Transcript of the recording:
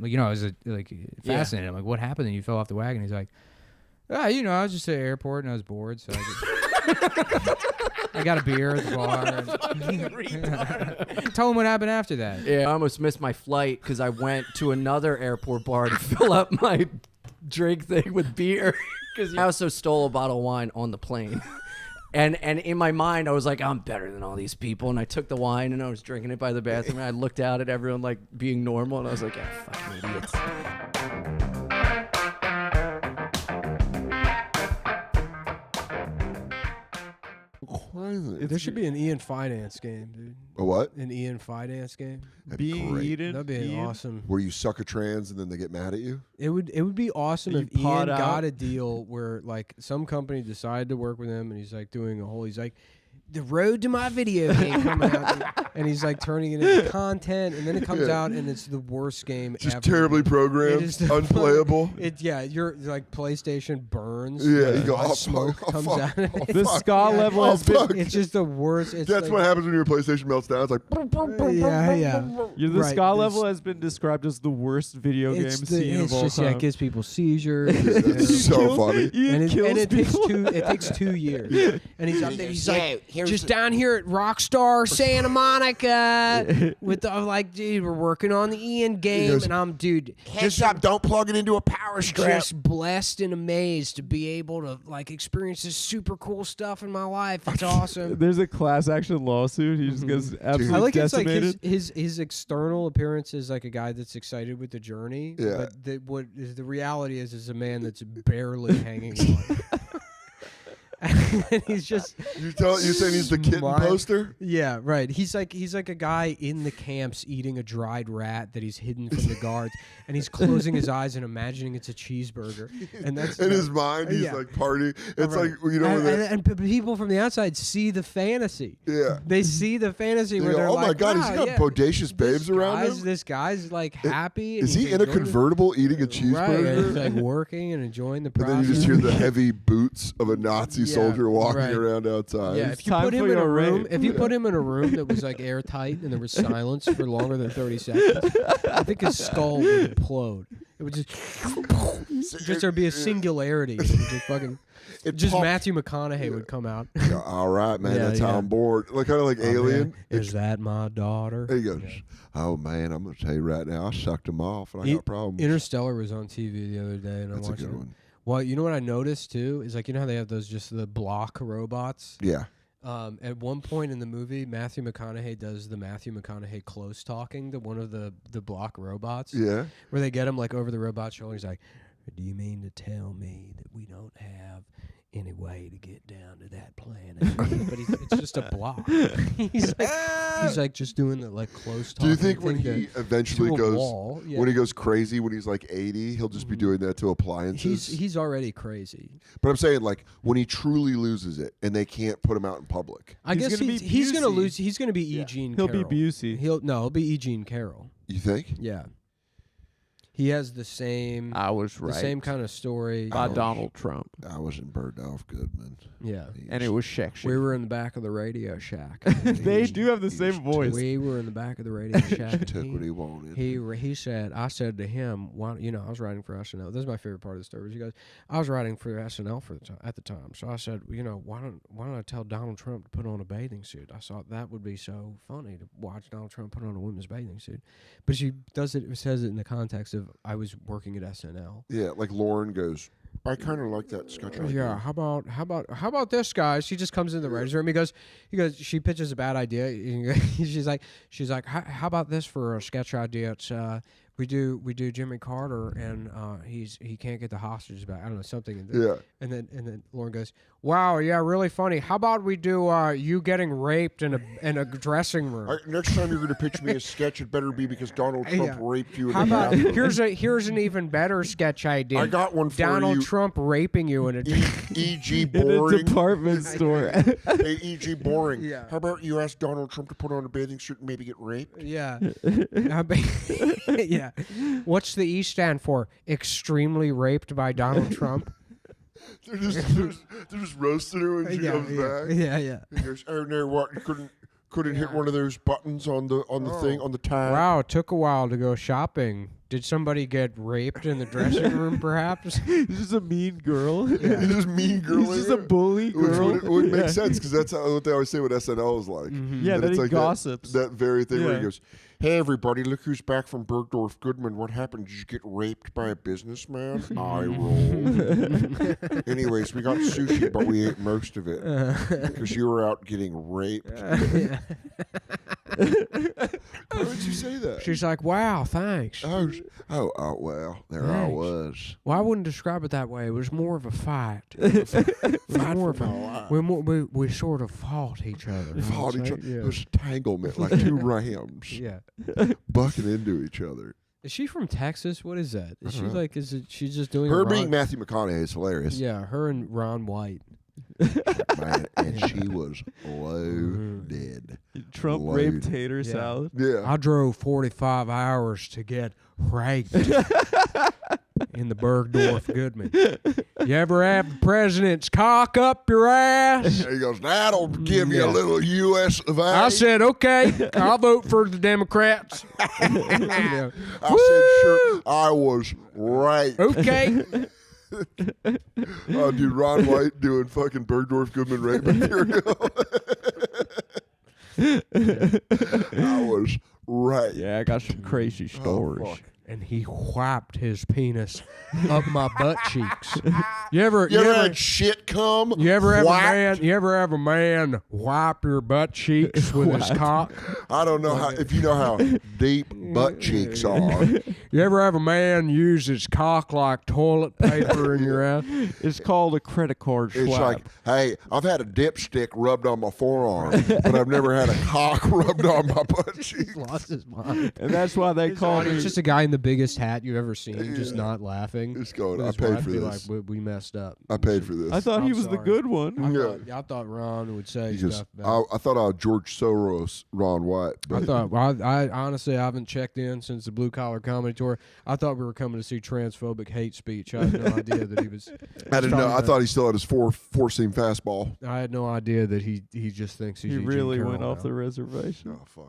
Like, I was fascinated. I'm like, what happened? And you fell off the wagon. He's like, I was just at the airport and I was bored, so I got a beer at the bar. And tell him what happened after that. Yeah, I almost missed my flight because I went to another airport bar to fill up my drink thing with beer. Because I also stole a bottle of wine on the plane. And in my mind, I was like, I'm better than all these people. And I took the wine and I was drinking it by the bathroom. And I looked out at everyone like being normal. And I was like, fucking idiots. There should be an Ian Fidance game, dude. A what? An Ian Fidance game. That'd be awesome. Where you suck a trans and then they get mad at you? It would be awesome if Ian got a deal where like some company decided to work with him and he's like doing he's like, the road to my video game coming out, and he's like turning it into content, and then it comes out and it's the worst game ever. Just terribly programmed, unplayable. You're like PlayStation burns. Yeah, you go, smoke comes out. The ska level has been. It's just the worst. That's what happens when your PlayStation melts down. It's like, The ska level has been described as the worst video game scene of all time. It gives people seizures. It's so funny. And it takes 2 years. And he's up there. He's like, just down here at Rockstar Santa Monica with dude, we're working on the Ian game, and I'm, dude, heads up, don't plug it into a power strip. Just blessed and amazed to be able to like experience this super cool stuff in my life. It's awesome. There's a class action lawsuit. He just gets absolutely I like decimated. It's like his external appearance is like a guy that's excited with the journey. Yeah. But the reality is a man that's barely hanging on. And he's just you're saying he's the kitten poster? Yeah, right. He's like a guy in the camps eating a dried rat that he's hidden from the guards, and he's closing his eyes and imagining it's a cheeseburger. And that's in his mind, he's like partying. It's like and people from the outside see the fantasy. Yeah, they see the fantasy where they're oh like, my god, he's got bodacious babes around him. This guy's like happy. Is he in a convertible eating a cheeseburger? Right, and he's like working and enjoying the process. And then you just hear the heavy boots of a Nazi soldier walking around outside. Yeah, if you put him in a room, that was like airtight and there was silence for longer than 30 seconds, I think his skull would implode. It would just there'd be a singularity. It would just fucking. Matthew McConaughey would come out. Yeah, all right, man. That's how I'm bored. Like kind of like Alien. Man, is that my daughter? He goes, oh man, I'm gonna tell you right now, I sucked him off and I got problems. Interstellar was on TV the other day, and I watched it. One. Well, you know what I noticed too is like how they have those just the block robots. Yeah. At one point in the movie, Matthew McConaughey does the Matthew McConaughey close talking to one of the block robots. Yeah. Where they get him like over the robot's shoulder. He's like, do you mean to tell me that we don't have any way to get down to that planet? But it's just a block. he's like just doing the like close talking. Do you think when he eventually goes when he goes crazy when he's like 80, he'll just be doing that to appliances? He's already crazy. But I'm saying like when he truly loses it and they can't put him out in public. I guess he's gonna lose. He's gonna be E. Jean Carroll. He'll be Busey. He'll be E. Jean Carroll. You think? Yeah. He has the same. I was right. The same kind of story. By Donald Trump. I wasn't Birdolph Goodman. Yeah. And it was sexy. We were in the back of the Radio Shack. They do have the same voice. We were in the back of the Radio Shack. He took what he wanted. He said, I said to him, I was writing for SNL. This is my favorite part of the story. He goes, I was writing for SNL at the time. So I said, why don't I tell Donald Trump to put on a bathing suit? I thought that would be so funny to watch Donald Trump put on a women's bathing suit. But she says it in the context of I was working at SNL. Yeah, like Lauren goes, I kind of like that sketch idea. Yeah, how about this, guys? She just comes in the writers' room. He goes, she pitches a bad idea. she's like, how about this for a sketch idea? It's we do Jimmy Carter and he can't get the hostages back. I don't know, something. And then Lauren goes, wow, yeah, really funny. How about we do you getting raped in a dressing room? Next time you're going to pitch me a sketch, it better be because Donald Trump raped you. How about here's an even better sketch idea. I got one for Donald Trump raping you in a E.G. Boring in a department store. Hey, E.G. Boring. Yeah. How about you ask Donald Trump to put on a bathing suit and maybe get raped? Yeah. Yeah. What's the E stand for? Extremely raped by Donald Trump. They're just roasting her when she comes back. Yeah. He goes, oh no, what? You couldn't hit one of those buttons on the thing on the tag. Wow, it took a while to go shopping. Did somebody get raped in the dressing room, perhaps? This is a mean girl. He's just mean girl. He's just a bully girl. Which would make sense because that's what they always say what SNL is like. Yeah, And then it's he like gossips. That very thing where Yeah. he goes, "Hey everybody, look who's back from Bergdorf Goodman. What happened? Did you get raped by a businessman?" I roll. Anyways, we got sushi, but we ate most of it because you were out getting raped. Why would you say that? She's like, "Wow, thanks." Well, there I Thanks. was. Well, I wouldn't describe it that way. It was more of a fight. It was more of a, we sort of fought each other. Fought each other. It was entanglement like two rams Yeah. bucking into each other. Is she from Texas? What is that? Is she know. like? Is it? She's just doing Her a being Ron, Matthew McConaughey is hilarious. Yeah, her and Ron White. Man, and she was loaded. Trump Loaded. raped tater Yeah. salad. Yeah. I drove 45 hours to get raped in the Bergdorf Goodman. You ever have the president's cock up your ass? He goes, that'll give you a Yeah. little U.S. of A. I said, okay, I'll vote for the Democrats. Yeah. I said, sure. I was right. Okay. Oh, dude, Ron White doing fucking Bergdorf Goodman rape material. I was right. Yeah, I got some crazy stories. fuck. And he wiped his penis up my butt cheeks. You ever had shit come? You ever have Whack? a man? You ever have a man wipe your butt cheeks with his cock? I don't know how if you know how deep butt cheeks are. You ever have a man use his cock like toilet paper in your ass? It's called a credit card It's swipe. like, hey, I've had a dipstick rubbed on my forearm, but I've never had a cock rubbed on my butt cheeks. Lost his mind. And that's why they call me. It's just a guy in the biggest hat you've ever seen, just not laughing. It's going, With I his paid wife for be this. Like, we messed up. I paid for this. I thought he I'm was the sorry. good one. I thought Ron would say He just, stuff about. I thought I was George Soros, Ron White. I But thought. Well, I honestly I haven't checked in since the Blue Collar Comedy Tour. I thought we were coming to see transphobic hate speech. I had no idea that he was. I didn't know. I thought he still had his four-seam fastball. I had no idea that he just thinks he's. He Eugene really went Carroll off now. the reservation. Oh, fuck.